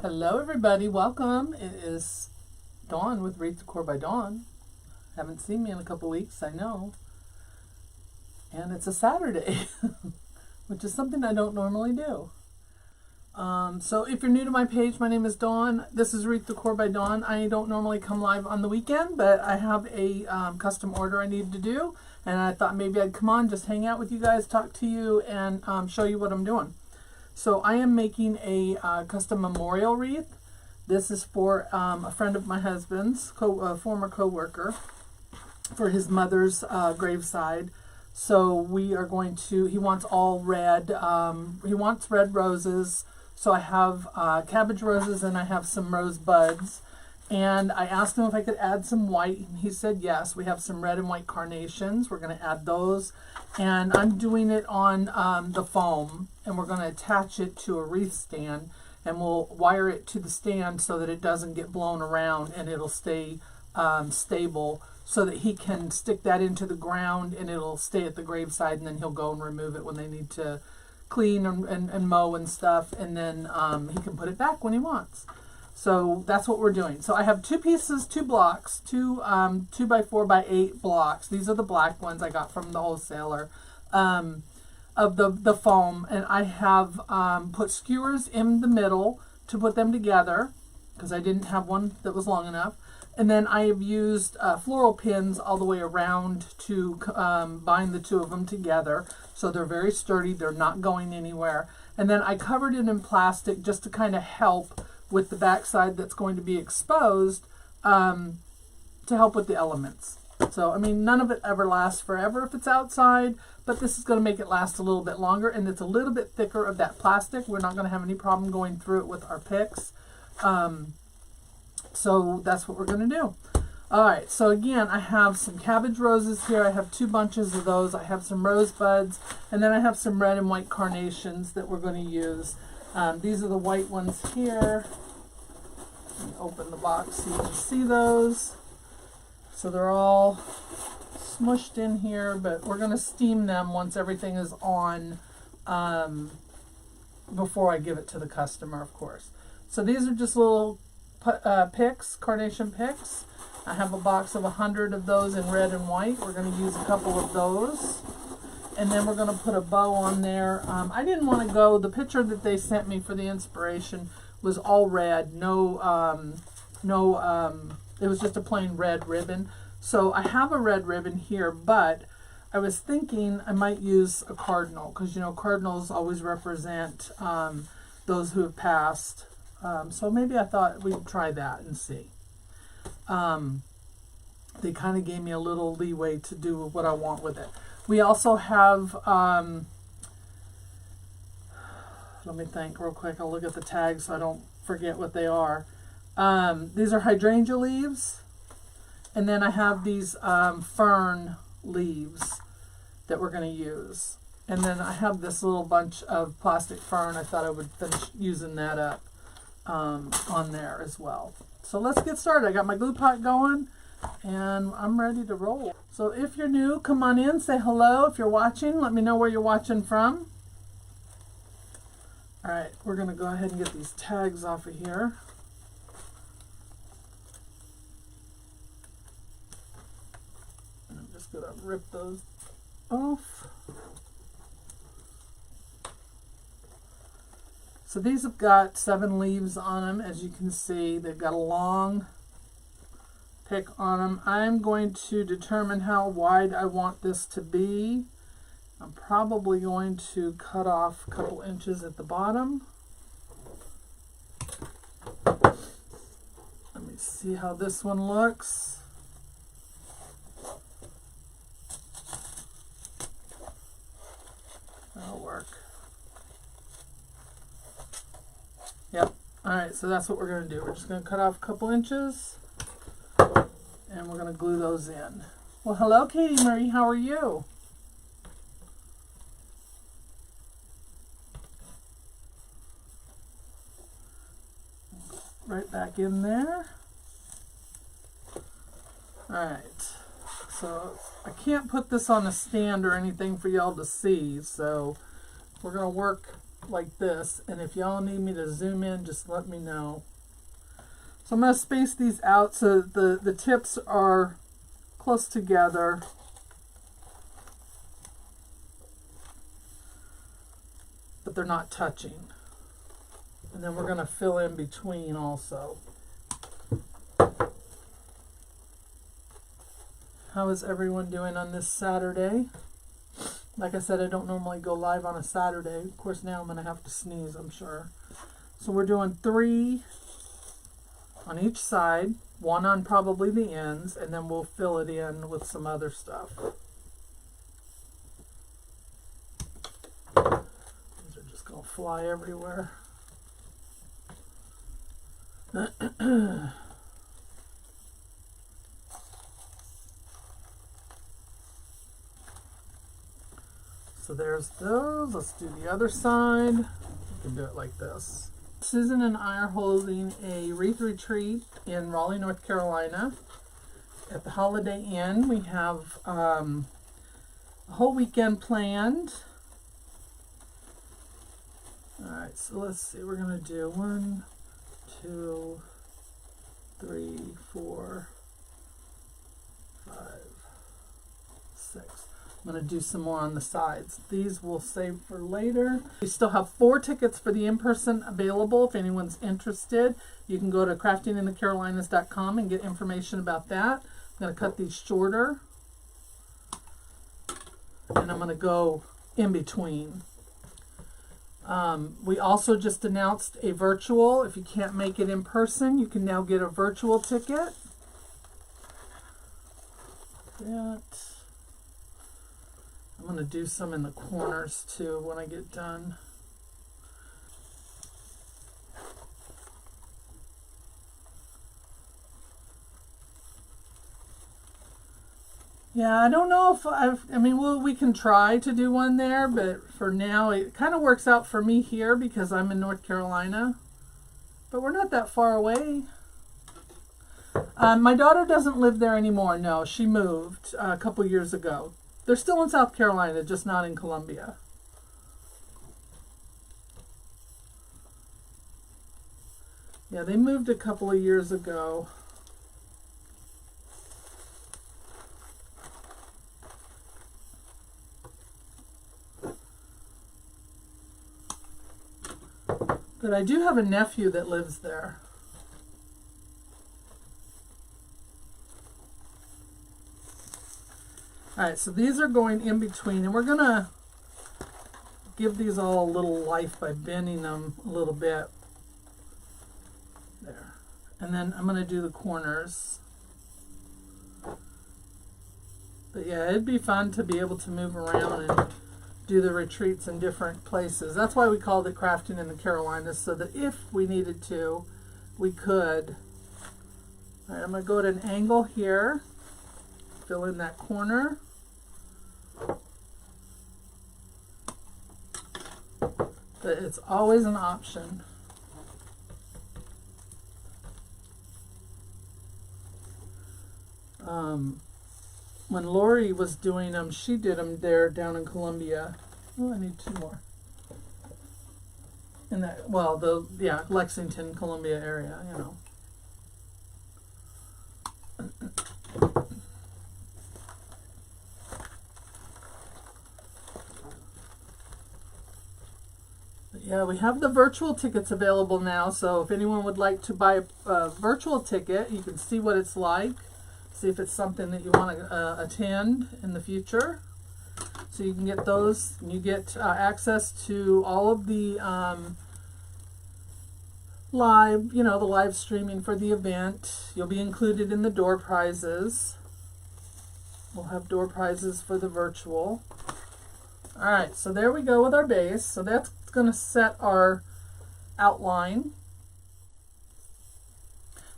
Hello everybody, welcome. It is Dawn with Wreath Decor by Dawn. Haven't seen me in a couple weeks, I know. And it's a Saturday, which is something I don't normally do. So if you're new to my page, my name is Dawn. This is Wreath Decor by Dawn. I don't normally come live on the weekend, but I have a custom order I need to do. And I thought maybe I'd come on, just hang out with you guys, talk to you, and show you what I'm doing. So I am making a custom memorial wreath. This is for a friend of my husband's, former co-worker, for his mother's graveside. So we are going to, he wants all red, he wants red roses. So I have cabbage roses and I have some rose buds. And I asked him if I could add some white, and he said yes. We have some red and white carnations. We're going to add those. And I'm doing it on the foam, and we're going to attach it to a wreath stand, and we'll wire it to the stand so that it doesn't get blown around and it'll stay stable, so that he can stick that into the ground and it'll stay at the graveside, and then he'll go and remove it when they need to clean and mow and stuff, and then he can put it back when he wants. So that's what we're doing. So I have two pieces, two blocks, two 2x4x8 blocks. These are the black ones I got from the wholesaler of the foam. And I have put skewers in the middle to put them together because I didn't have one that was long enough. And then I have used floral pins all the way around to bind the two of them together. So they're very sturdy. They're not going anywhere. And then I covered it in plastic just to kind of help with the backside that's going to be exposed to help with the elements. So, I mean, none of it ever lasts forever if it's outside, but this is going to make it last a little bit longer, and it's a little bit thicker of that plastic. We're not going to have any problem going through it with our picks. So that's what we're going to do. All right, so again, I have some cabbage roses here. I have 2 bunches of those. I have some rose buds, and then I have some red and white carnations that we're going to use. These are the white ones here. Let me open the box so you can see those. So they're all smushed in here, but we're going to steam them once everything is on before I give it to the customer, of course. So these are just little picks, carnation picks. I have a box of 100 of those in red and white. We're going to use a couple of those. And then we're going to put a bow on there. I didn't want to go, the picture that they sent me for the inspiration was all red. It was just a plain red ribbon. So I have a red ribbon here, but I was thinking I might use a cardinal, because you know cardinals always represent those who have passed. So maybe I thought we'd try that and see. They kind of gave me a little leeway to do what I want with it. We also have, let me think real quick. I'll look at the tags so I don't forget what they are. These are hydrangea leaves. And then I have these fern leaves that we're going to use. And then I have this little bunch of plastic fern. I thought I would finish using that up on there as well. So let's get started. I got my glue pot going, and I'm ready to roll. So if you're new, come on in, say hello. If you're watching, let me know where you're watching from. All right, we're going to go ahead and get these tags off of here. And I'm just going to rip those off. So these have got 7 leaves on them, as you can see. They've got a long pick on them. I'm going to determine how wide I want this to be. I'm probably going to cut off a couple inches at the bottom. Let me see how this one looks. That'll work. Yep. Alright, so that's what we're going to do. We're just going to cut off a couple inches, and we're going to glue those in. Well, hello, Katie Marie. How are you? Right back in there. Alright. So, I can't put this on a stand or anything for y'all to see, so we're going to work like this, and if y'all need me to zoom in, just let me know. So I'm going to space these out so the tips are close together. But they're not touching. And then we're going to fill in between also. How is everyone doing on this Saturday? Like I said, I don't normally go live on a Saturday. Of course, now I'm going to have to sneeze, I'm sure. So we're doing 3 on each side, 1 on probably the ends, and then we'll fill it in with some other stuff. These are just going to fly everywhere. So there's those. Let's do the other side. We can do it like this. Susan and I are holding a wreath retreat in Raleigh, North Carolina at the Holiday Inn. We have a whole weekend planned. Alright, so let's see. We're going to do 1, 2, 3, 4, 5, 6. I'm going to do some more on the sides. These we'll save for later. We still have 4 tickets for the in-person available. If anyone's interested, you can go to craftinginthecarolinas.com and get information about that. I'm going to cut these shorter. And I'm going to go in between. We also just announced a virtual. If you can't make it in person, you can now get a virtual ticket. That. I'm going to do some in the corners too when I get done. Yeah, I don't know if I mean, we can try to do one there, but for now it kind of works out for me here because I'm in North Carolina. But we're not that far away. My daughter doesn't live there anymore. No, she moved a couple years ago. They're still in South Carolina, just not in Columbia. Yeah, they moved a couple of years ago. But I do have a nephew that lives there. Alright, so these are going in between, and we're going to give these all a little life by bending them a little bit. There. And then I'm going to do the corners. But yeah, it'd be fun to be able to move around and do the retreats in different places. That's why we called it Crafting in the Carolinas, so that if we needed to, we could. Alright, I'm going to go at an angle here. Fill in that corner. But it's always an option. When Lori was doing them, she did them there down in Columbia. Oh, I need 2 more. In that, well, yeah, Lexington, Columbia area, you know. Yeah, we have the virtual tickets available now, so if anyone would like to buy a virtual ticket, you can see what it's like, see if it's something that you want to attend in the future. So you can get those, and you get access to all of the live, the live streaming for the event. You'll be included in the door prizes. We'll have door prizes for the virtual. All right, so there we go with our base. So that's going to set our outline.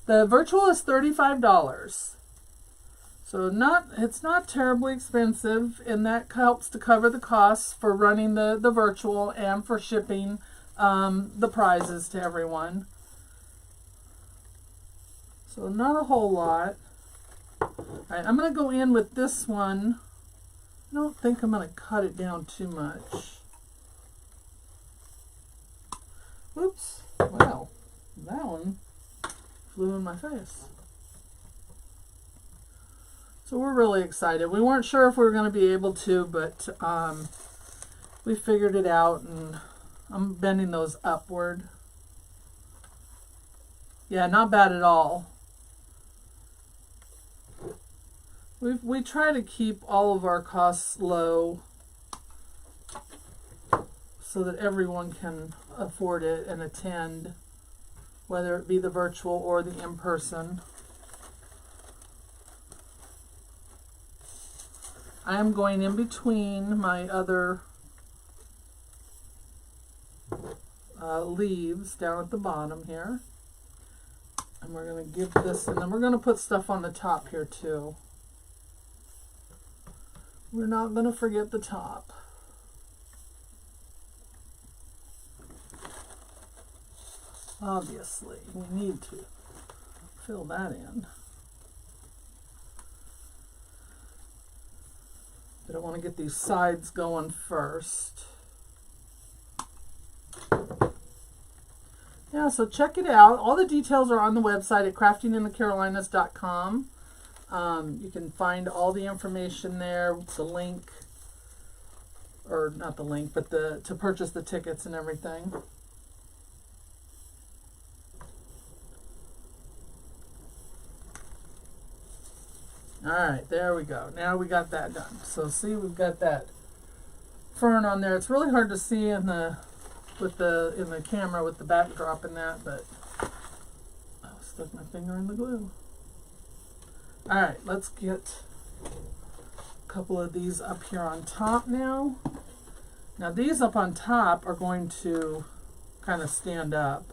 The virtual is $35. So it's not terribly expensive, and that helps to cover the costs for running the virtual and for shipping the prizes to everyone. So not a whole lot. All right, I'm going to go in with this one. I don't think I'm going to cut it down too much. Oops. Wow. That one flew in my face. So we're really excited. We weren't sure if we were going to be able to, but we figured it out, and I'm bending those upward. Yeah, not bad at all. We try to keep all of our costs low so that everyone can afford it and attend, whether it be the virtual or the in-person. I am going in between my other leaves down at the bottom here. And we're going to give this, and then we're going to put stuff on the top here too. We're not going to forget the top. Obviously, we need to fill that in. But I want to get these sides going first. Yeah, so check it out. All the details are on the website at craftinginthecarolinas.com. You can find all the information there, the link, or not the link, but to purchase the tickets and everything. All right, there we go. Now we got that done. So see, we've got that fern on there. It's really hard to see in the camera with the backdrop and that, but I stuck my finger in the glue. All right, let's get a couple of these up here on top now. Now these up on top are going to kind of stand up.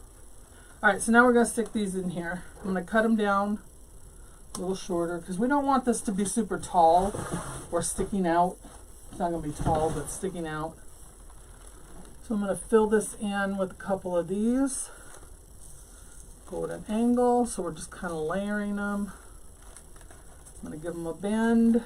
All right, so now we're going to stick these in here. I'm going to cut them down a little shorter because we don't want this to be super tall or sticking out. It's not going to be tall, but sticking out. So I'm going to fill this in with a couple of these. Go at an angle, so we're just kind of layering them. I'm going to give them a bend.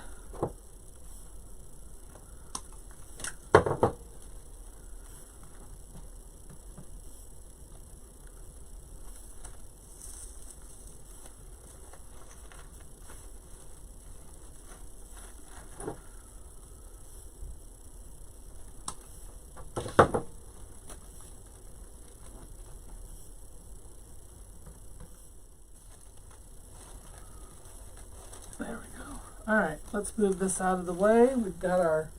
There we go. All right, let's move this out of the way. We've got our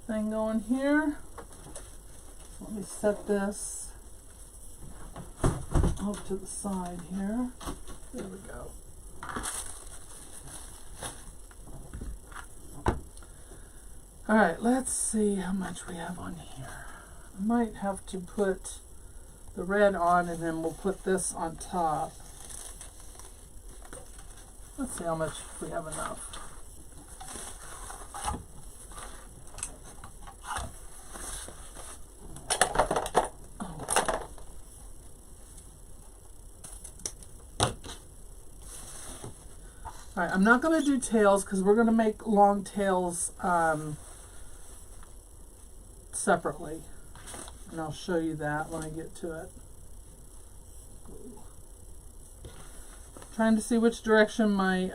thing going here. Let me set this off to the side here. There we go. All right, let's see how much we have on here. I might have to put the red on, and then we'll put this on top. Let's see how much, if we have enough. All right, I'm not going to do tails because we're going to make long tails separately. And I'll show you that when I get to it. Trying to see which direction my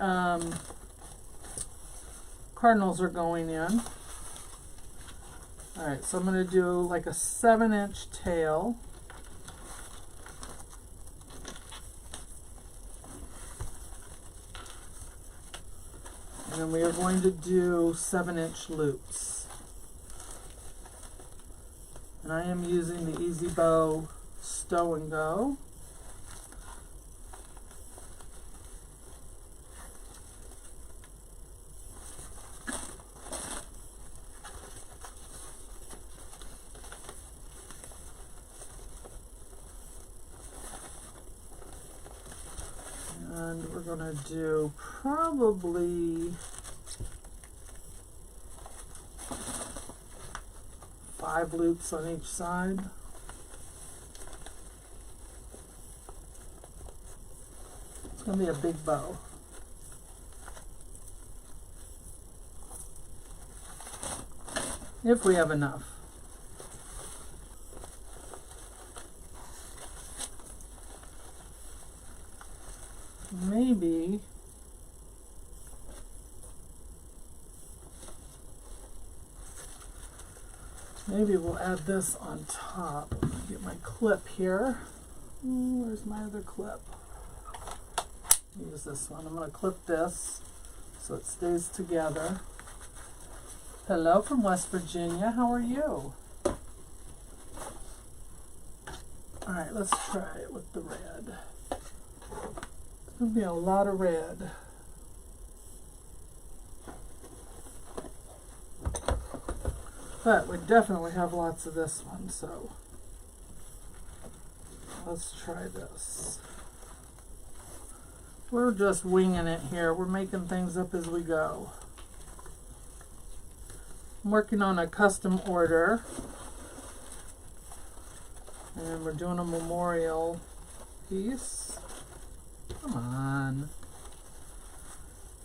Cardinals are going in. Alright, so I'm going to do like a 7-inch tail. And then we are going to do 7-inch loops. And I am using the Easy Bow Stow and Go. And we're going to do probably 5 loops on each side. It's going to be a big bow. If we have enough. maybe we'll add this on top. I'm gonna get my clip here. Where's my other clip? Use this one. I'm gonna clip this so it stays together. Hello from West Virginia. How are you? All right, let's try it with the red. It's gonna be a lot of red. But we definitely have lots of this one, so let's try this. We're just winging it here. We're making things up as we go. I'm working on a custom order. And we're doing a memorial piece. Come on.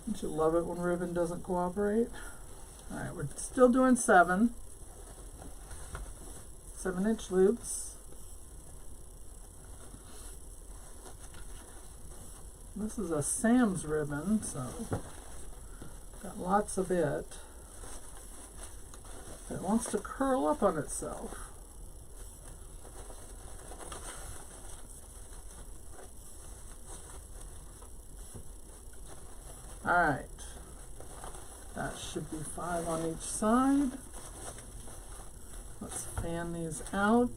Don't you love it when ribbon doesn't cooperate? Alright, we're still doing 7-inch loops. This is a Sam's ribbon, so got lots of it. It wants to curl up on itself. Alright, that should be 5 on each side. Let's fan these out.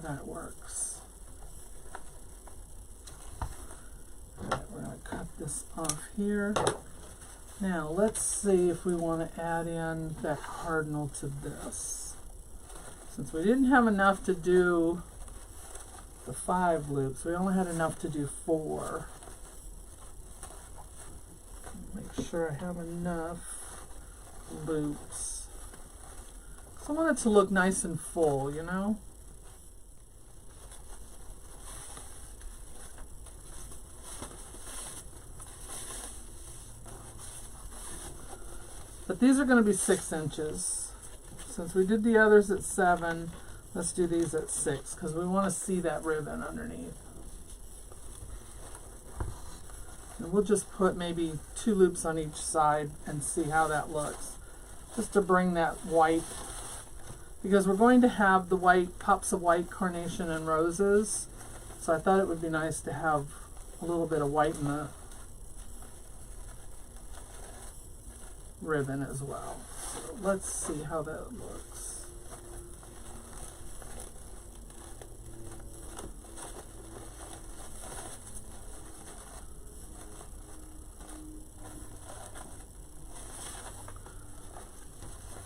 That works. Alright, we're going to cut this off here. Now let's see if we want to add in that cardinal to this. Since we didn't have enough to do the 5 loops, we only had enough to do 4. Make sure I have enough loops. So I want it to look nice and full, you know? But these are going to be 6 inches. Since we did the others at 7, let's do these at 6 because we want to see that ribbon underneath. And we'll just put maybe 2 loops on each side and see how that looks. Just to bring that white, because we're going to have the white, pops of white, carnation, and roses. So I thought it would be nice to have a little bit of white in the ribbon as well. So let's see how that looks.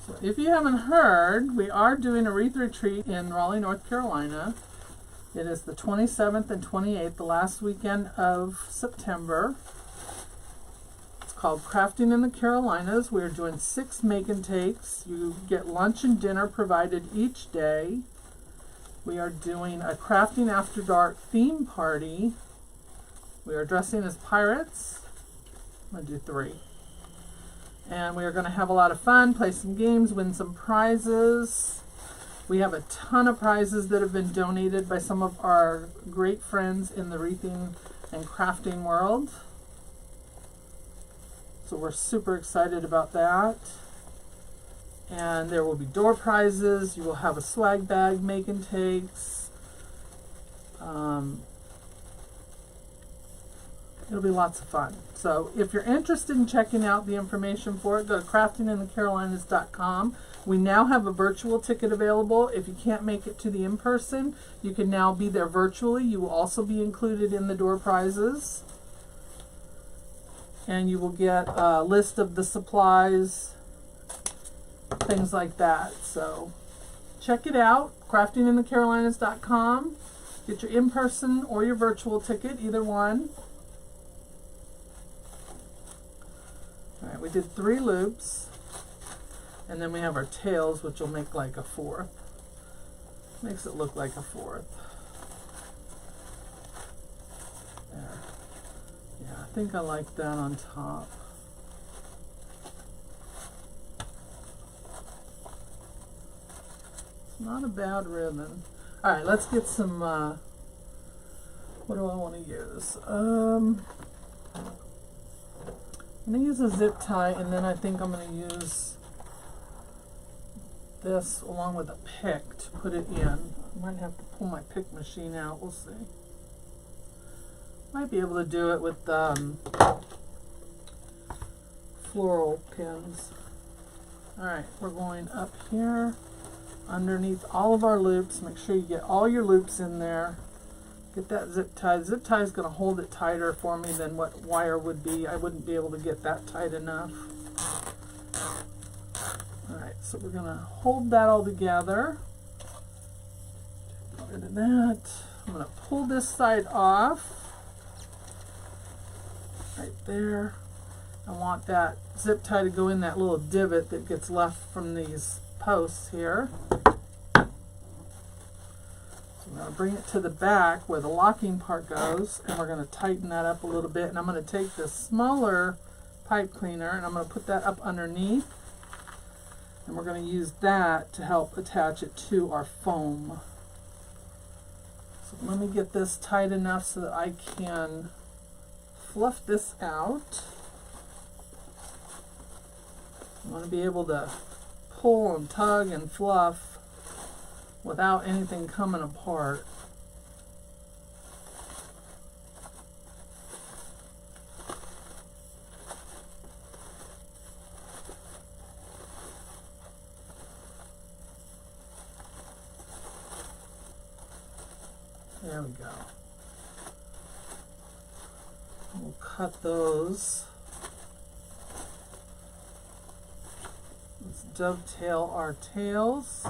So if you haven't heard, we are doing a wreath retreat in Raleigh, North Carolina. It is the 27th and 28th, the last weekend of September. Called Crafting in the Carolinas. We're doing 6 make and takes. You get lunch and dinner provided each day. We are doing a Crafting After Dark theme party. We are dressing as pirates. I'm going to do 3. And we are going to have a lot of fun, play some games, win some prizes. We have a ton of prizes that have been donated by some of our great friends in the wreathing and crafting world. So we're super excited about that. And there will be door prizes. You will have a swag bag, make and takes. It'll be lots of fun. So if you're interested in checking out the information for it, go to craftinginthecarolinas.com. We now have a virtual ticket available. If you can't make it to the in-person, you can now be there virtually. You will also be included in the door prizes. And you will get a list of the supplies, things like that. So check it out, craftinginthecarolinas.com. Get your in-person or your virtual ticket, either one. All right, we did 3 loops. And then we have our tails, which will make like a 4th. Makes it look like a fourth. There. Yeah, I think I like that on top. It's not a bad ribbon. All right, let's get some, what do I want to use? I'm going to use a zip tie, and then I think I'm going to use this along with a pick to put it in. I might have to pull my pick machine out. We'll see. Might be able to do it with floral pins. Alright, we're going up here underneath all of our loops. Make sure you get all your loops in there. Get that zip tie. Zip tie is going to hold it tighter for me than what wire would be. I wouldn't be able to get that tight enough. Alright, so we're going to hold that all together. Get rid of that. I'm going to pull this side off. Right there. I want that zip tie to go in that little divot that gets left from these posts here. So I'm going to bring it to the back where the locking part goes, and we're going to tighten that up a little bit. And I'm going to take this smaller pipe cleaner and I'm going to put that up underneath. And we're going to use that to help attach it to our foam. So let me get this tight enough so that I can fluff this out. I want to be able to pull and tug and fluff without anything coming apart. There we go. We'll cut those. Let's dovetail our tails.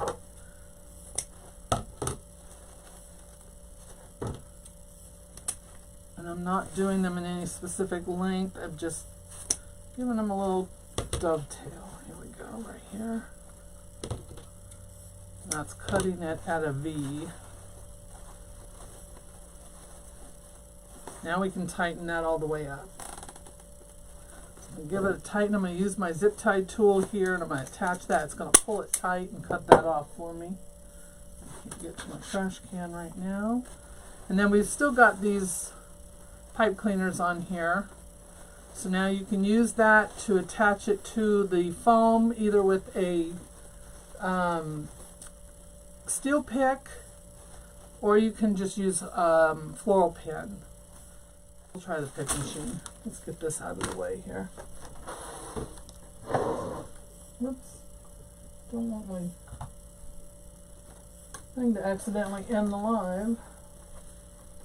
And I'm not doing them in any specific length. I've just given them a little dovetail. Here we go, right here. That's cutting it at a V. Now we can tighten that all the way up. So give it a tighten. I'm going to use my zip tie tool here, and I'm going to attach that. It's going to pull it tight and cut that off for me. I can't get to my trash can right now. And then we've still got these pipe cleaners on here. So now you can use that to attach it to the foam, either with a steel pick, or you can just use floral pin. We'll try the pick machine. Let's get this out of the way here. Whoops. Don't want my thing to accidentally end the live.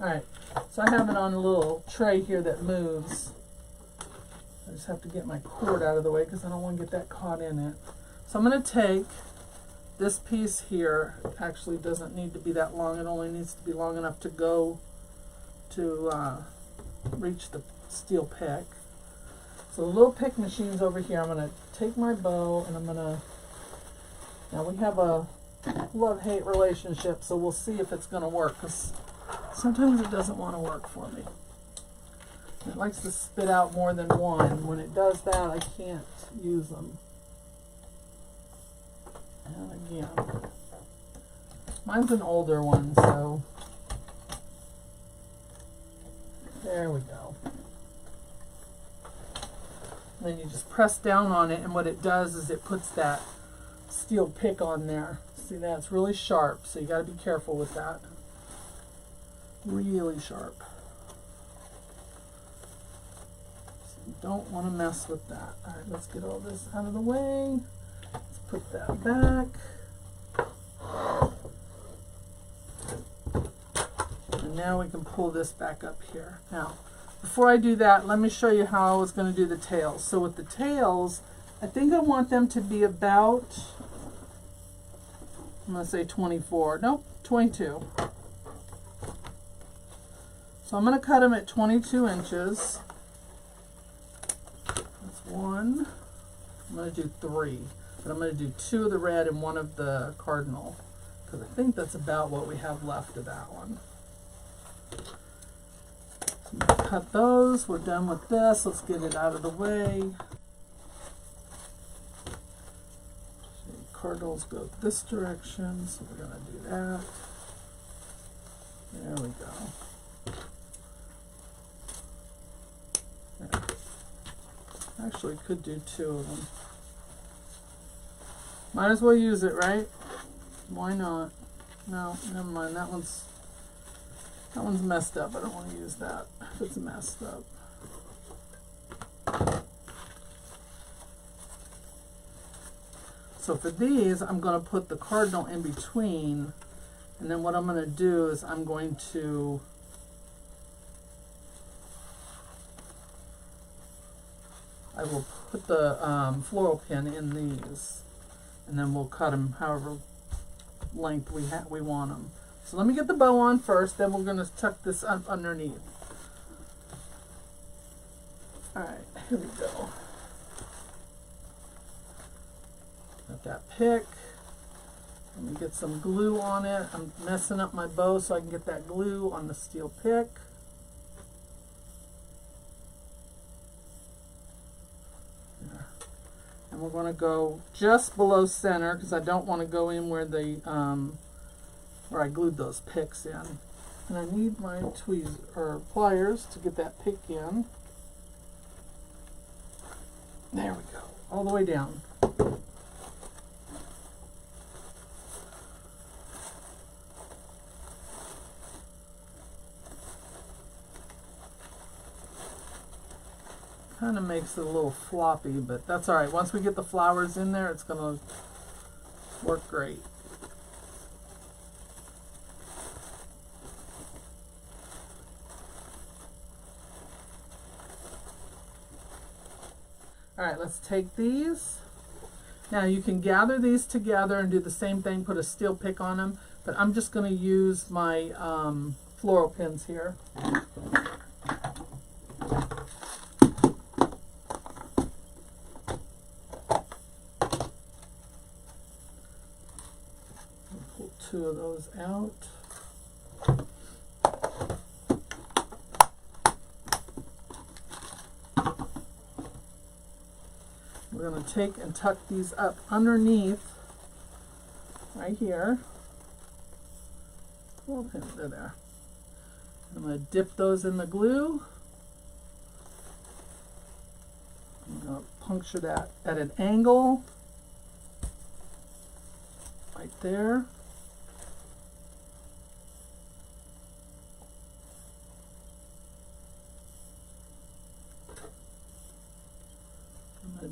Alright, so I have it on a little tray here that moves. I just have to get my cord out of the way because I don't want to get that caught in it. So I'm going to take this piece here. Actually doesn't need to be that long. It only needs to be long enough to go to reach the steel pick. So the little pick machine's over here. I'm going to take my bow and I'm going to, now we have a love-hate relationship, so we'll see if it's going to work, because sometimes it doesn't want to work for me. It likes to spit out more than one. When it does that, I can't use them. And again, mine's an older one, so there we go. And then you just press down on it, and what it does is it puts that steel pick on there. See, that's really sharp, so you got to be careful with that. Really sharp. So you don't want to mess with that. All right, let's get all this out of the way. Let's put that back. And now we can pull this back up here. Now, before I do that, let me show you how I was going to do the tails. So with the tails, I think I want them to be about, I'm going to say 24. Nope, 22. So I'm going to cut them at 22 inches. That's one. I'm going to do 3. But I'm going to do 2 of the red and 1 of the cardinal, because I think that's about what we have left of that one. So cut those. We're done with this. Let's get it out of the way. Cardinals go this direction, so we're going to do that. There we go. Yeah. Actually, could do two of them. Might as well use it, right? Why not? No, never mind. That one's messed up. I don't want to use that if it's messed up. So for these, I'm going to put the cardinal in between, and then what I'm going to do is I'm going to I will put the floral pin in these, and then we'll cut them however length we want them. So let me get the bow on first, then we're going to tuck this up underneath. Alright, here we go. Got that pick. Let me get some glue on it. I'm messing up my bow so I can get that glue on the steel pick. There. And we're going to go just below center because I don't want to go in where the where I glued those picks in. And I need my tweezers or pliers to get that pick in. There we go, all the way down. Kind of makes it a little floppy, but that's all right. Once we get the flowers in there, it's going to work great. All right, let's take these. Now you can gather these together and do the same thing, put a steel pick on them, but I'm just going to use my floral pins here. Pull two of those out. We're going to take and tuck these up underneath, right here. Oh, they're there. I'm going to dip those in the glue. I'm going to puncture that at an angle, right there.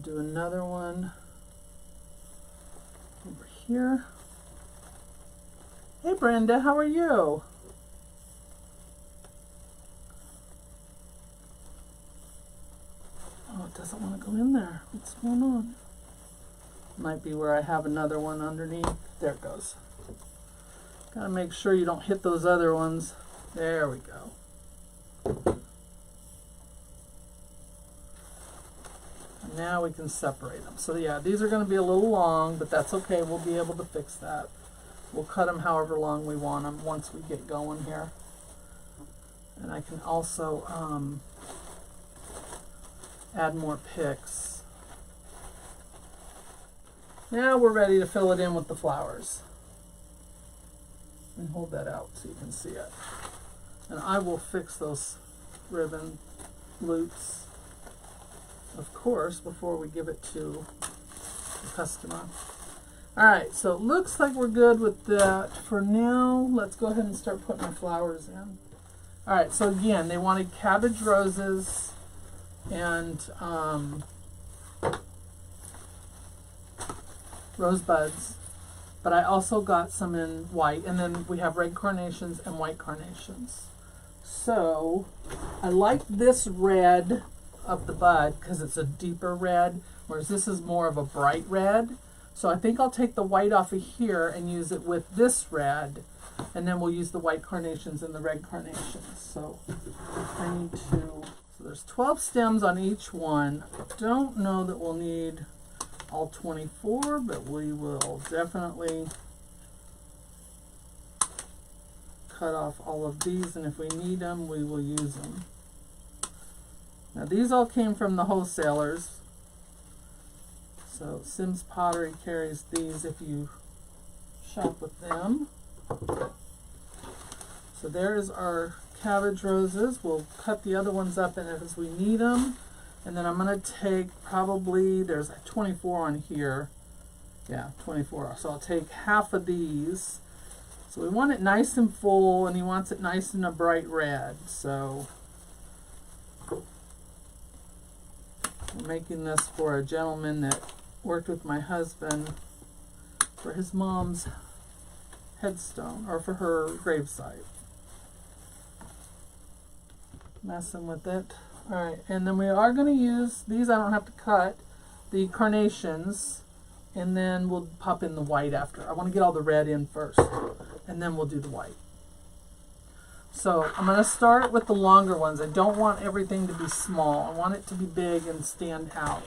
Do another one over here. Hey Brenda, how are you? Oh, it doesn't want to go in there. What's going on? Might be where I have another one underneath. There it goes. Gotta make sure you don't hit those other ones. There we go. Now we can separate them. So yeah, these are going to be a little long, but that's okay. We'll be able to fix that. We'll cut them however long we want them once we get going here. And I can also add more picks. Now we're ready to fill it in with the flowers. And hold that out so you can see it. And I will fix those ribbon loops, of course, before we give it to the customer. Alright, so it looks like we're good with that for now. Let's go ahead and start putting our flowers in. Alright, so again, they wanted cabbage roses and rosebuds, but I also got some in white, and then we have red carnations and white carnations. So I like this red of the bud because it's a deeper red, whereas this is more of a bright red. So I think I'll take the white off of here and use it with this red, and then we'll use the white carnations and the red carnations. So I need to, so there's 12 stems on each one. Don't know that we'll need all 24, but we will definitely cut off all of these, and if we need them, we will use them. Now these all came from the wholesalers. So Sims Pottery carries these if you shop with them. So there's our cabbage roses. We'll cut the other ones up and as we need them. And then I'm going to take probably, there's 24 on here. Yeah, 24. So I'll take half of these. So we want it nice and full, and he wants it nice and a bright red. So I'm making this for a gentleman that worked with my husband for his mom's headstone, or for her gravesite. Messing with it. Alright, and then we are going to use, these I don't have to cut, the Carnations, and then we'll pop in the white after. I want to get all the red in first, and then we'll do the white. So I'm going to start with the longer ones. I don't want everything to be small. I want it to be big and stand out.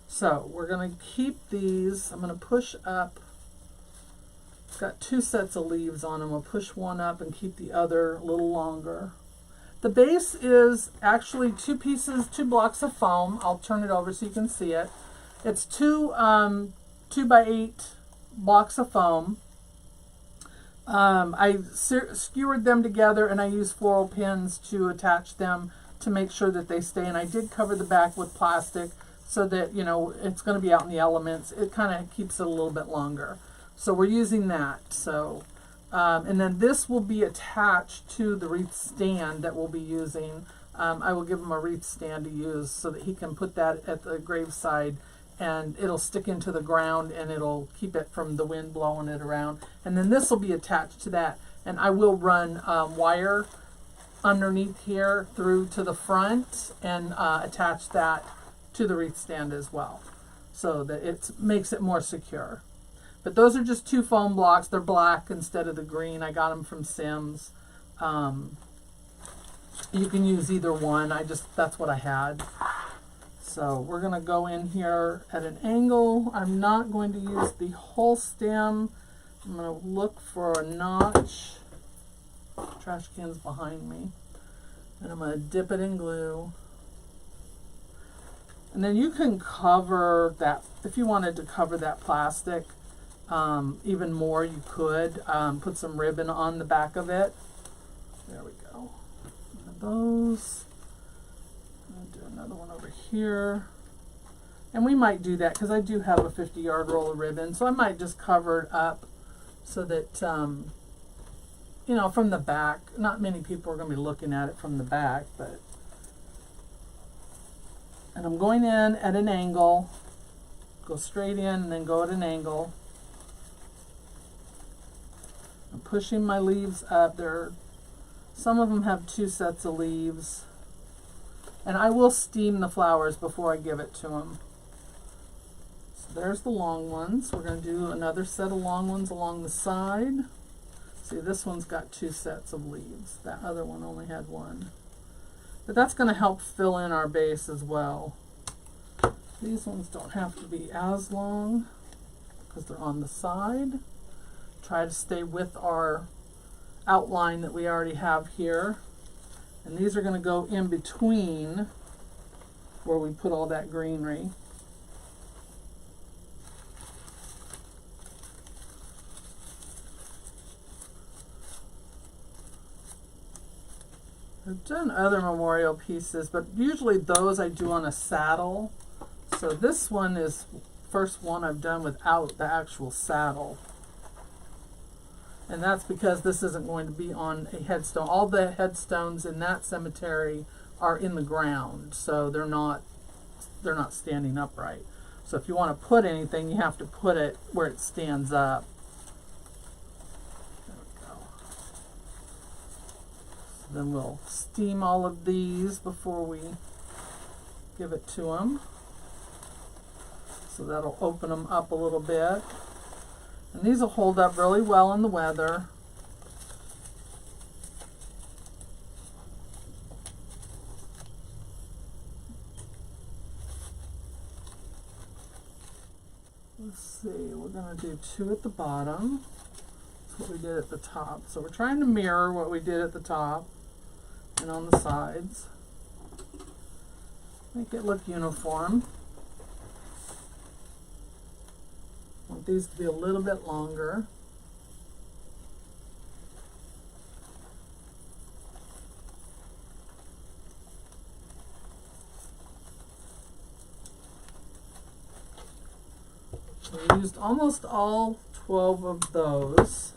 So we're going to keep these, I'm going to push up. It's got 2 sets of leaves on them. We'll push one up and keep the other a little longer. The base is actually 2 blocks of foam. I'll turn it over so you can see it. It's 2 by 8 blocks of foam. I skewered them together, and I used floral pins to attach them to make sure that they stay. And I did cover the back with plastic so that, you know, it's going to be out in the elements. It kind of keeps it a little bit longer. So we're using that. So, and then this will be attached to the wreath stand that we'll be using. I will give him a wreath stand to use so that he can put that at the graveside, and it'll stick into the ground and it'll keep it from the wind blowing it around. And then this will be attached to that, and I will run wire underneath here through to the front and attach that to the wreath stand as well, so that it makes it more secure. But those are just 2 foam blocks. They're black instead of the green. I got them from Sims. You can use either one. That's what I had. So we're going to go in here at an angle. I'm not going to use the whole stem. I'm going to look for a notch. Trash can's behind me. And I'm going to dip it in glue. And then you can cover that, if you wanted to cover that plastic even more, you could put some ribbon on the back of it. There we go. One of those. I'll do another one over here. And we might do that because I do have a 50-yard roll of ribbon, so I might just cover it up so that, you know, from the back, not many people are going to be looking at it from the back, but. And I'm going in at an angle, go straight in and then go at an angle. I'm pushing my leaves up. Some of them have 2 sets of leaves. And I will steam the flowers before I give it to them. So there's the long ones. We're going to do another set of long ones along the side. See, this one's got 2 sets of leaves. That other one only had 1. But that's going to help fill in our base as well. These ones don't have to be as long because they're on the side. Try to stay with our outline that we already have here. And these are going to go in between where we put all that greenery. I've done other memorial pieces, but usually those I do on a saddle. So this one is first one I've done without the actual saddle. And that's because this isn't going to be on a headstone. All the headstones in that cemetery are in the ground, so they're not standing upright. So if you want to put anything, you have to put it where it stands up. There we go. So then we'll steam all of these before we give it to them. So that'll open them up a little bit. And these will hold up really well in the weather. Let's see, we're going to do 2 at the bottom. what we did at the top. So we're trying to mirror what we did at the top and on the sides. Make it look uniform. Want these to be a little bit longer. We used almost all 12 of those.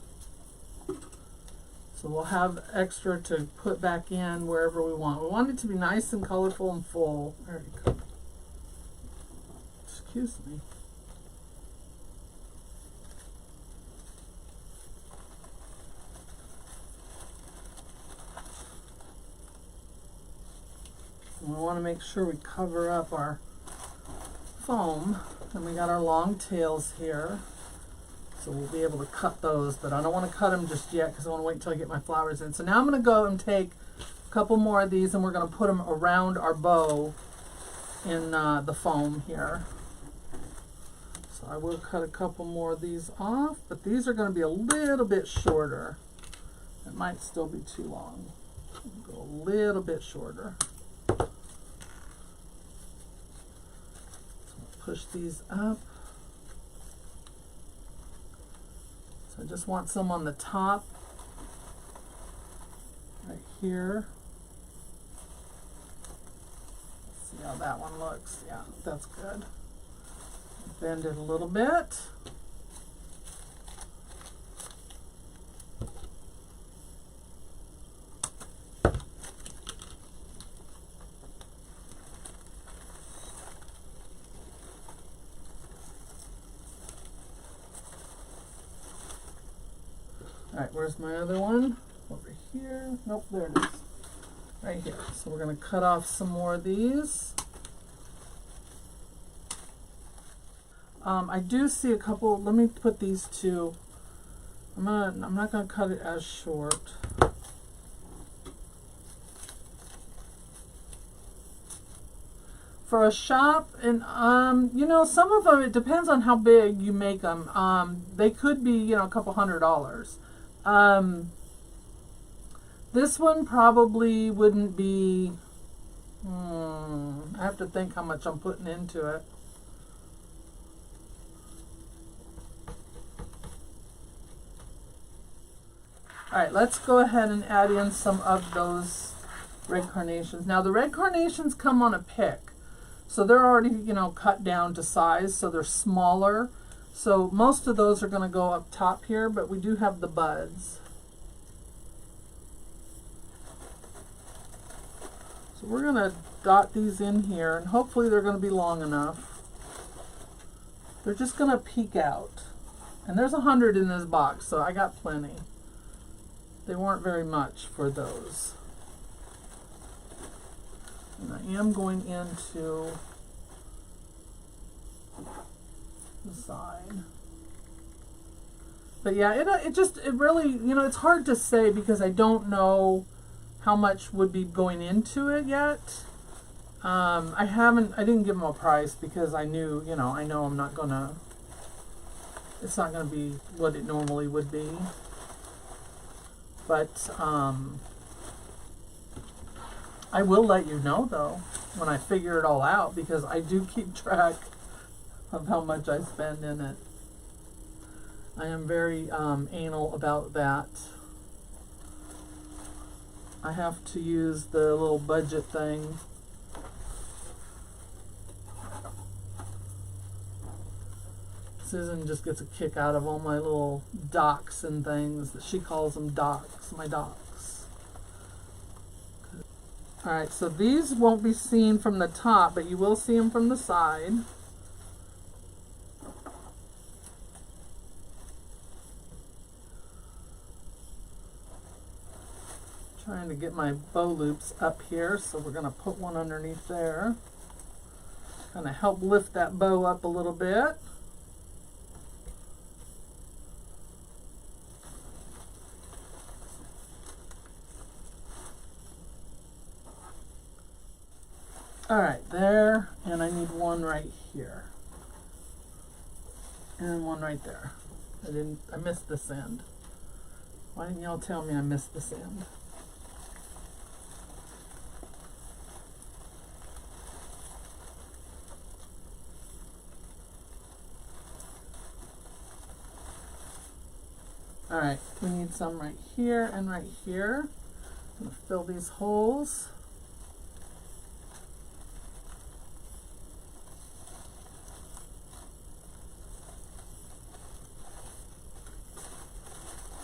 So we'll have extra to put back in wherever we want. We want it to be nice and colorful and full. There you go. Excuse me. And we want to make sure we cover up our foam. And we got our long tails here. So we'll be able to cut those, but I don't want to cut them just yet because I want to wait until I get my flowers in. So now I'm going to go and take a couple more of these and we're going to put them around our bow in the foam here. So I will cut a couple more of these off, but these are going to be a little bit shorter. It might still be too long. Go a little bit shorter. Push these up. So I just want some on the top, right here. Let's see how that one looks. Yeah, that's good. Bend it a little bit. Alright, where's my other one? Over here. Nope, there it is. Right here. So we're going to cut off some more of these. I do see a couple. Let me put these two. I'm not going to cut it as short. For a shop, and you know, some of them, it depends on how big you make them. They could be, you know, a couple $100s. This one probably wouldn't be, I have to think how much I'm putting into it. Alright, let's go ahead and add in some of those red carnations. Now the red carnations come on a pick. So they're already, you know, cut down to size, so they're smaller. So most of those are going to go up top here, but we do have the buds. So we're going to dot these in here, and hopefully they're going to be long enough. They're just going to peek out. And there's 100 in this box, so I got plenty. They weren't very much for those. And I am going into the side. But yeah, it really, you know, it's hard to say because I don't know how much would be going into it yet. I didn't give them a price because I knew, you know, I know I'm not gonna, it's not gonna be what it normally would be. But I will let you know though when I figure it all out because I do keep track of how much I spend in it. I am very anal about that. I have to use the little budget thing. Susan just gets a kick out of all my little docs and things. She calls them docs, my docs. Alright, so these won't be seen from the top, but you will see them from the side. Trying to get my bow loops up here, so we're going to put one underneath there. Kind of help lift that bow up a little bit. Alright, there, and I need one right here. And one right there. I missed this end. Why didn't y'all tell me I missed this end? All right, we need some right here and right here. I'm gonna fill these holes.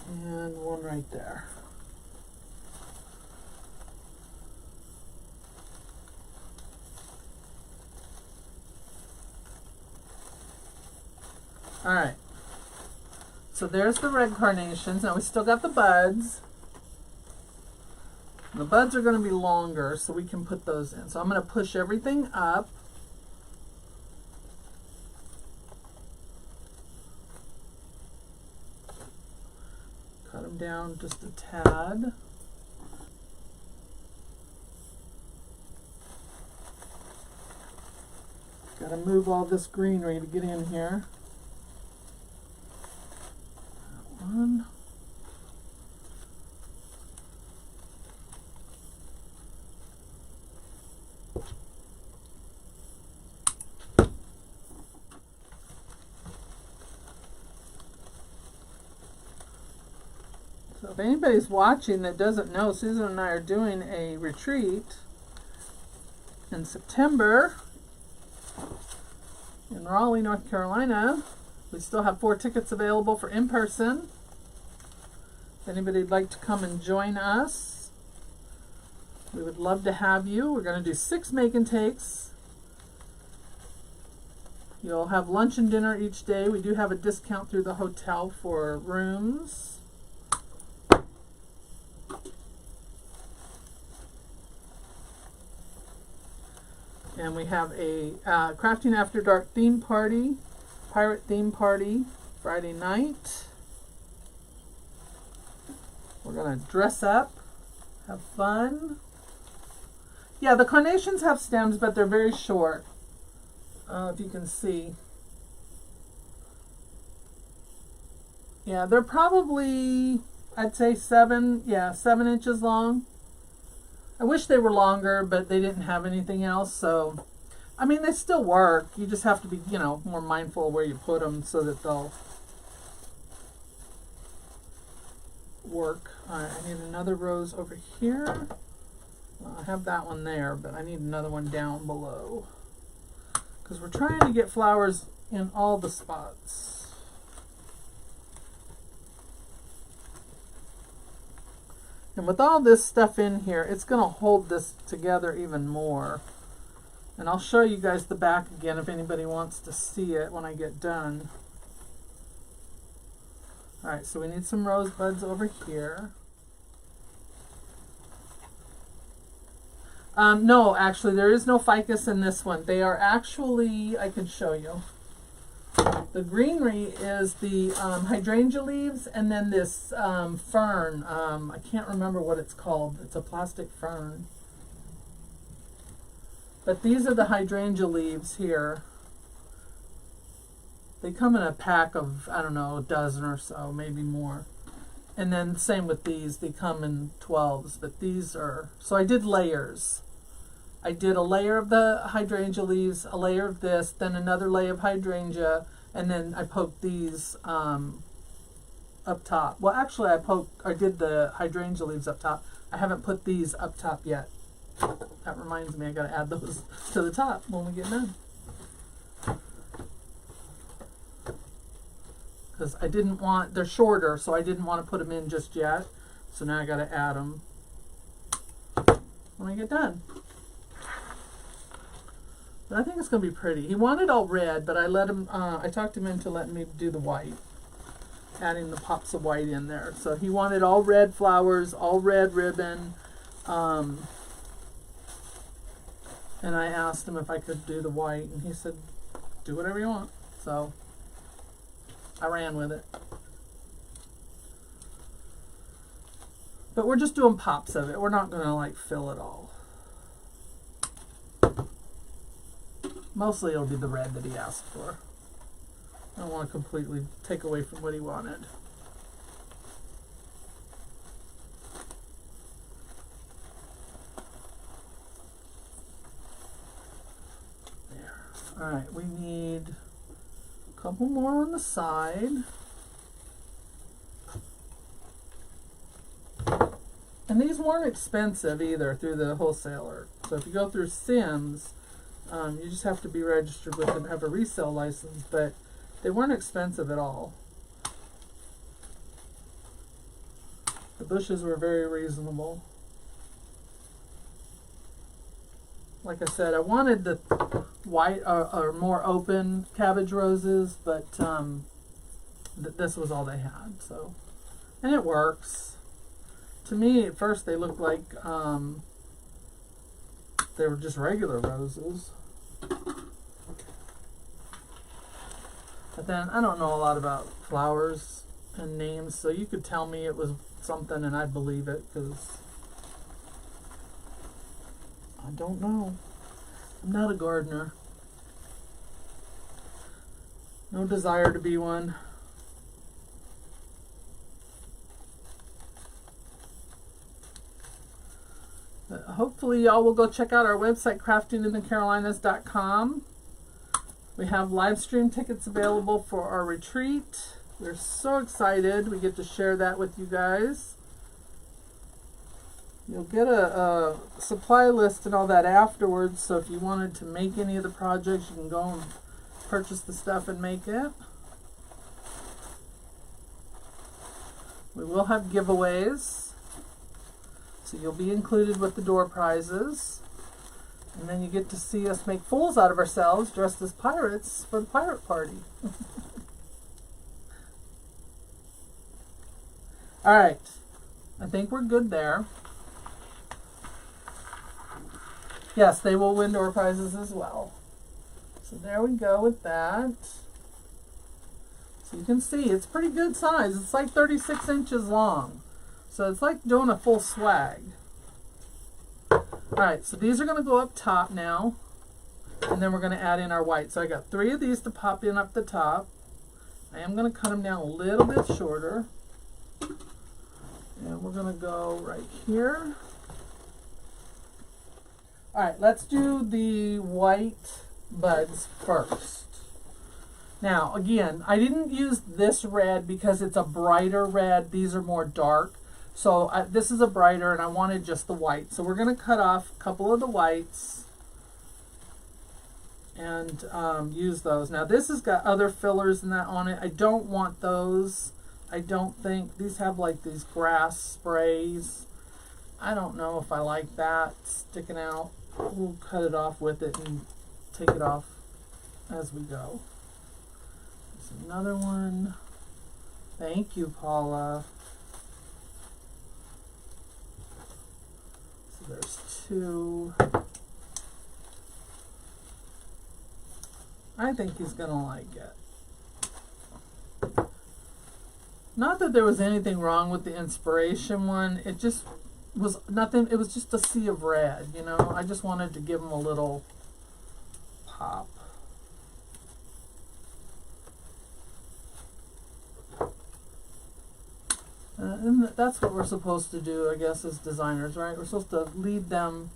And one right there. All right. So there's the red carnations. Now we still got the buds. The buds are going to be longer, so we can put those in. So I'm going to push everything up. Cut them down just a tad. Got to move all this greenery to get in here. That one. So if anybody's watching that doesn't know, Susan and I are doing a retreat in September in Raleigh, North Carolina. We still have 4 tickets available for in-person. If anybody would like to come and join us, we would love to have you. We're going to do 6 make and takes. You'll have lunch and dinner each day. We do have a discount through the hotel for rooms. And we have a Crafting After Dark theme party, pirate theme party, Friday night. We're going to dress up, have fun. Yeah, the carnations have stems, but they're very short, if you can see. Yeah, they're probably, I'd say 7 inches long. I wish they were longer, but they didn't have anything else, so, I mean, they still work. You just have to be, you know, more mindful where you put them so that they'll work. All right, I need another rose over here. Well, I have that one there, but I need another one down below, because we're trying to get flowers in all the spots. And with all this stuff in here, it's going to hold this together even more. And I'll show you guys the back again if anybody wants to see it when I get done. Alright, so we need some rosebuds over here. No, actually, there is no ficus in this one. They are actually, I can show you. The greenery is the hydrangea leaves, and then this fern. I can't remember what it's called. It's a plastic fern. But these are the hydrangea leaves here. They come in a pack of, I don't know, a dozen or so, maybe more. And then same with these. They come in 12s, but these are... So I did layers. I did a layer of the hydrangea leaves, a layer of this, then another layer of hydrangea, and then I poked these up top. Well, actually, I did the hydrangea leaves up top. I haven't put these up top yet. That reminds me, I got to add those to the top when we get done. Because I didn't want, they're shorter, so I didn't want to put them in just yet. So now I got to add them when we get done. But I think it's going to be pretty. He wanted all red, but I let him, I talked him into letting me do the white. Adding the pops of white in there. So he wanted all red flowers, all red ribbon. And I asked him if I could do the white, and he said, do whatever you want. So I ran with it. But we're just doing pops of it. We're not going to like fill it all. Mostly it'll be the red that he asked for. I don't want to completely take away from what he wanted. Alright, we need a couple more on the side. And these weren't expensive either through the wholesaler. So if you go through Sims, you just have to be registered with them, have a resale license, but they weren't expensive at all. The bushes were very reasonable. Like I said, I wanted the white or more open cabbage roses, but this was all they had. So, and it works. To me, at first they looked like they were just regular roses. But then I don't know a lot about flowers and names, so you could tell me it was something and I'd believe it, because I don't know. I'm not a gardener. No desire to be one. But hopefully y'all will go check out our website, craftinginthecarolinas.com. We have live stream tickets available for our retreat. We're so excited we get to share that with you guys. You'll get a supply list and all that afterwards, so if you wanted to make any of the projects, you can go and purchase the stuff and make it. We will have giveaways, so you'll be included with the door prizes. And then you get to see us make fools out of ourselves dressed as pirates for the pirate party. Alright, I think we're good there. Yes, they will win door prizes as well. So there we go with that. So you can see it's pretty good size. It's like 36 inches long. So it's like doing a full swag. Alright, so these are going to go up top now. And then we're going to add in our white. So I got 3 of these to pop in up the top. I am going to cut them down a little bit shorter. And we're going to go right here. Alright, let's do the white buds first. Now, again, I didn't use this red because it's a brighter red. These are more dark. So this is a brighter, and I wanted just the white. So we're going to cut off a couple of the whites and use those. Now, this has got other fillers and that on it. I don't want those. I don't think. These have like these grass sprays. I don't know if I like that sticking out. We'll cut it off with it and take it off as we go. There's another one. Thank you, Paula. So there's 2. I think he's gonna like it. Not that there was anything wrong with the inspiration one. It just was nothing. It was just a sea of red, you know. I just wanted to give him a little pop. And that's what we're supposed to do, I guess, as designers, right? We're supposed to lead them.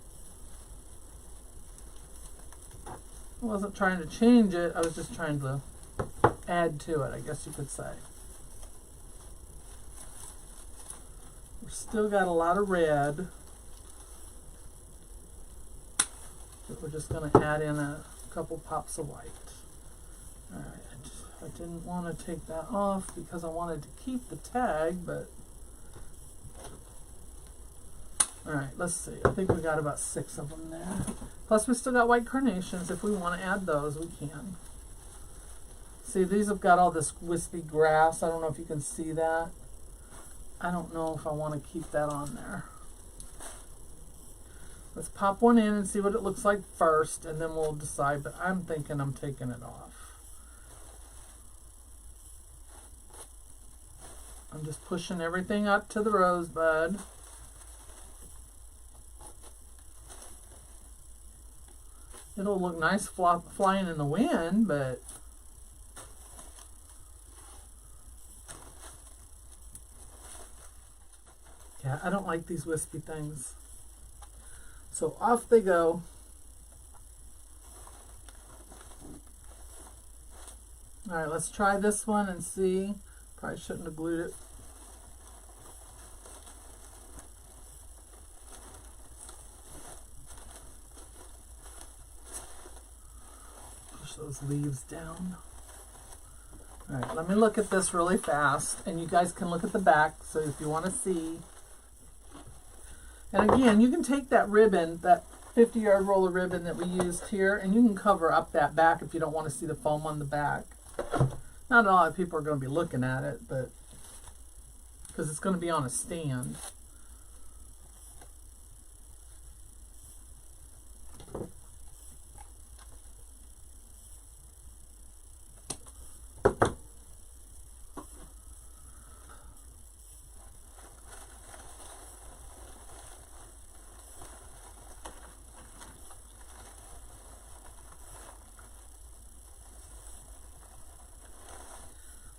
I wasn't trying to change it. I was just trying to add to it, I guess you could say. We've still got a lot of red. But we're just going to add in a couple pops of white. Alright. I didn't want to take that off because I wanted to keep the tag, but alright, let's see. I think we got about 6 of them there. Plus we still got white carnations. If we want to add those, we can. See, these have got all this wispy grass. I don't know if you can see that. I don't know if I want to keep that on there. Let's pop one in and see what it looks like first, and then we'll decide, but I'm thinking I'm taking it off. I'm just pushing everything up to the rosebud. It'll look nice flying in the wind, but yeah, I don't like these wispy things. So off they go. All right, let's try this one and see. Probably shouldn't have glued it. Push those leaves down. All right, let me look at this really fast, and you guys can look at the back, so if you want to see. And again, you can take that ribbon, that 50-yard roll of ribbon that we used here, and you can cover up that back if you don't want to see the foam on the back. Not a lot of people are going to be looking at it, but because it's going to be on a stand.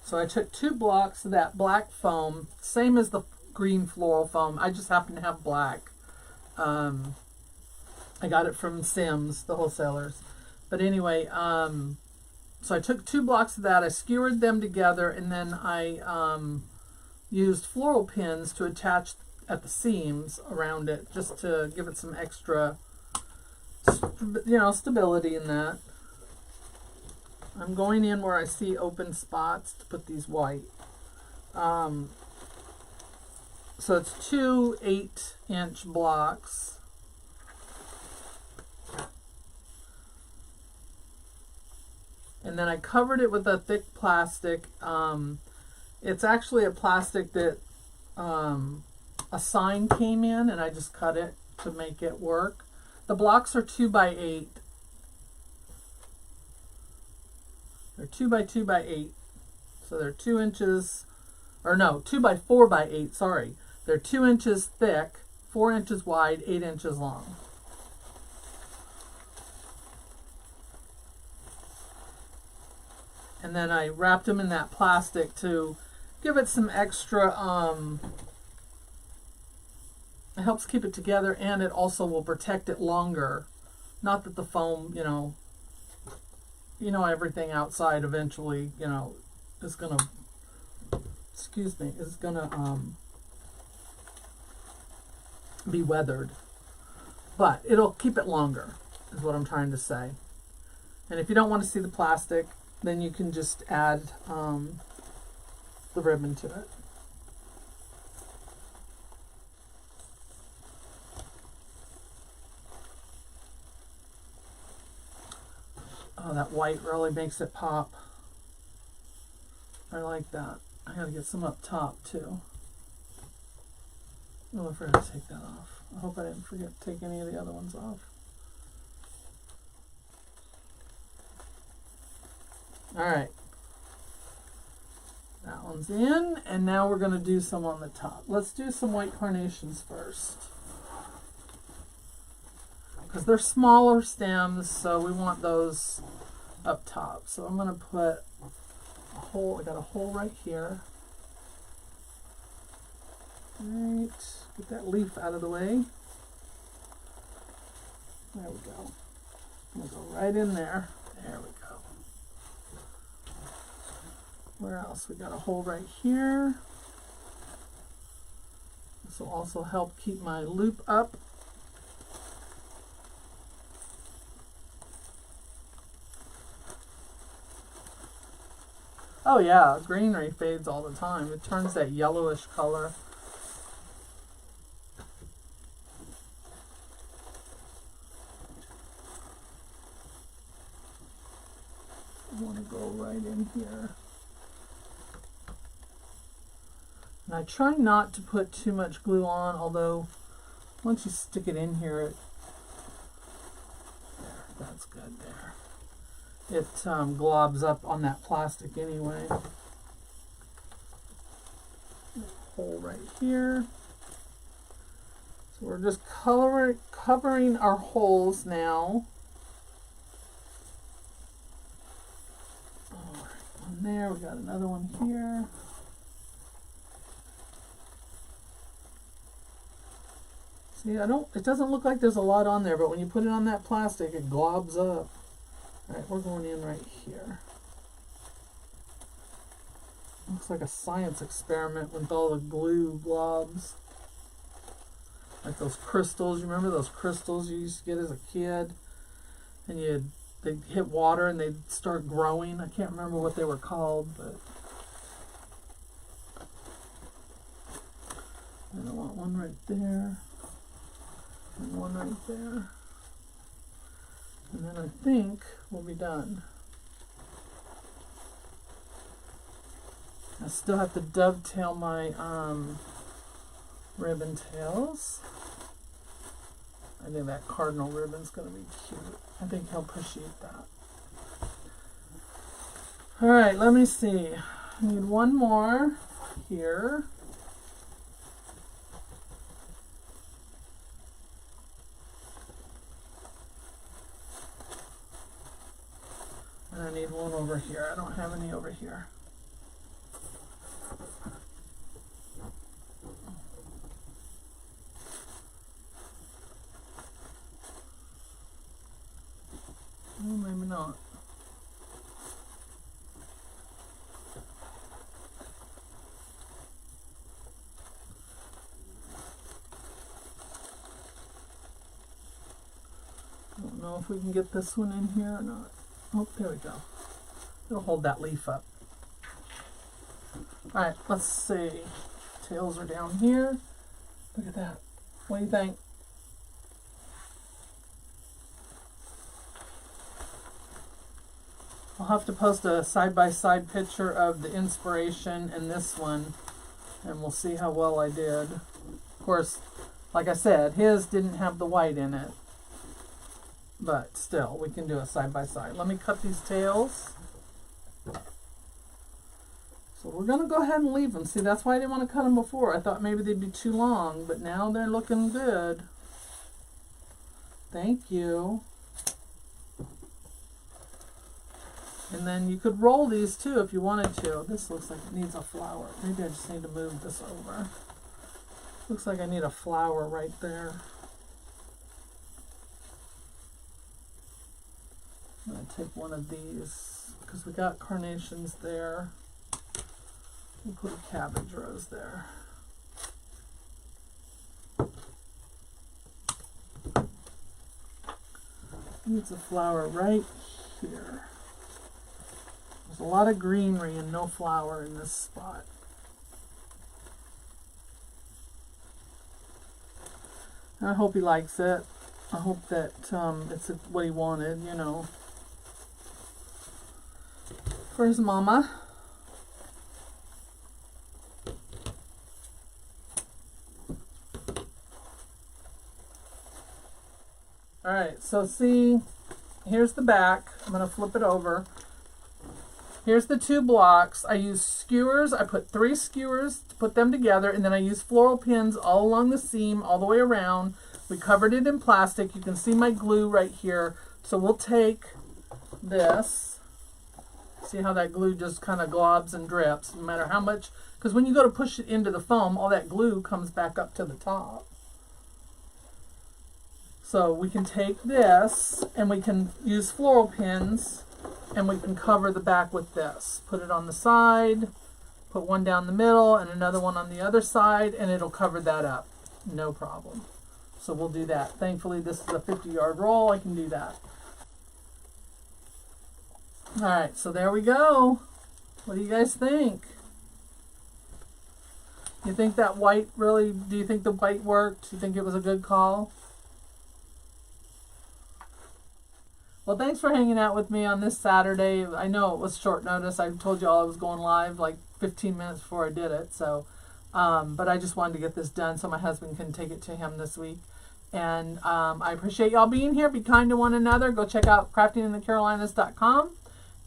So I took 2 blocks of that black foam, same as the green floral foam. I just happen to have black. I got it from Sims, the wholesalers. But anyway, so I took 2 blocks of that, I skewered them together, and then I used floral pins to attach at the seams around it, just to give it some extra, stability in that. I'm going in where I see open spots to put these white. So it's 2 8-inch blocks. And then I covered it with a thick plastic. It's actually a plastic that a sign came in, and I just cut it to make it work. The blocks are 2 by 8. They're 2 by 2 by 8. So they're 2 inches, or no, 2 by 4 by 8, sorry. They're 2 inches thick, 4 inches wide, 8 inches long. And then I wrapped them in that plastic to give it some extra, it helps keep it together, and it also will protect it longer. Not that the foam, everything outside eventually, is gonna, be weathered. But it'll keep it longer, is what I'm trying to say. And if you don't want to see the plastic, then you can just add the ribbon to it. Oh, that white really makes it pop. I like that. I gotta get some up top too. Oh, I forgot to take that off. I hope I didn't forget to take any of the other ones off. Alright. That one's in, and now we're going to do some on the top. Let's do some white carnations first, because they're smaller stems, so we want those up top. So I'm going to put a hole. I got a hole right here. Right, get that leaf out of the way. There we go. I'm going to go right in there. There we go. Where else? We got a hole right here. This will also help keep my loop up. Oh yeah, greenery fades all the time. It turns that yellowish color. I want to go right in here. And I try not to put too much glue on, although once you stick it in here, that's good there. It globs up on that plastic anyway. Hole right here. So we're just covering our holes now. All right, one there, we got another one here. See, it doesn't look like there's a lot on there, but when you put it on that plastic, it globs up. All right, we're going in right here. Looks like a science experiment with all the glue blobs. Like those crystals. You remember those crystals you used to get as a kid? And they'd hit water and they'd start growing. I can't remember what they were called, but and I want one right there. And one right there. And then I think we'll be done. I still have to dovetail my ribbon tails. I think that cardinal ribbon's going to be cute. I think he'll appreciate that. Alright, let me see. I need one more here. And I need one over here. I don't have any over here. Oh, maybe not. I don't know if we can get this one in here or not. Oh, there we go. It'll hold that leaf up. Alright, let's see. Tails are down here. Look at that. What do you think? I'll have to post a side-by-side picture of the inspiration and this one, and we'll see how well I did. Of course, like I said, his didn't have the white in it, but still, we can do a side-by-side. Let me cut these tails. So we're going to go ahead and leave them. See, that's why I didn't want to cut them before. I thought maybe they'd be too long, but now they're looking good. Thank you. And then you could roll these too if you wanted to. This looks like it needs a flower. Maybe I just need to move this over. Looks like I need a flower right there. I'm going to take one of these because we got carnations there. We'll put a cabbage rose there. Needs a flower right here. There's a lot of greenery and no flower in this spot. And I hope he likes it. I hope that it's what he wanted, you know. For his mama. Alright, so see, here's the back. I'm going to flip it over. Here's the two blocks. I use skewers. I put 3 skewers to put them together, and then I use floral pins all along the seam, all the way around. We covered it in plastic. You can see my glue right here. So we'll take this. See how that glue just kind of globs and drips, no matter how much, because when you go to push it into the foam, all that glue comes back up to the top. So we can take this, and we can use floral pins, and we can cover the back with this. Put it on the side, put one down the middle, and another one on the other side, and it'll cover that up. No problem. So we'll do that. Thankfully, this is a 50-yard roll. I can do that. All right, so there we go. What do you guys think? You think that white really, do you think the white worked? Do you think it was a good call? Well, thanks for hanging out with me on this Saturday. I know it was short notice. I told you all I was going live like 15 minutes before I did it. So, but I just wanted to get this done so my husband can take it to him this week. And I appreciate y'all being here. Be kind to one another. Go check out craftinginthecarolinas.com.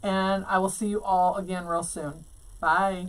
And I will see you all again real soon. Bye.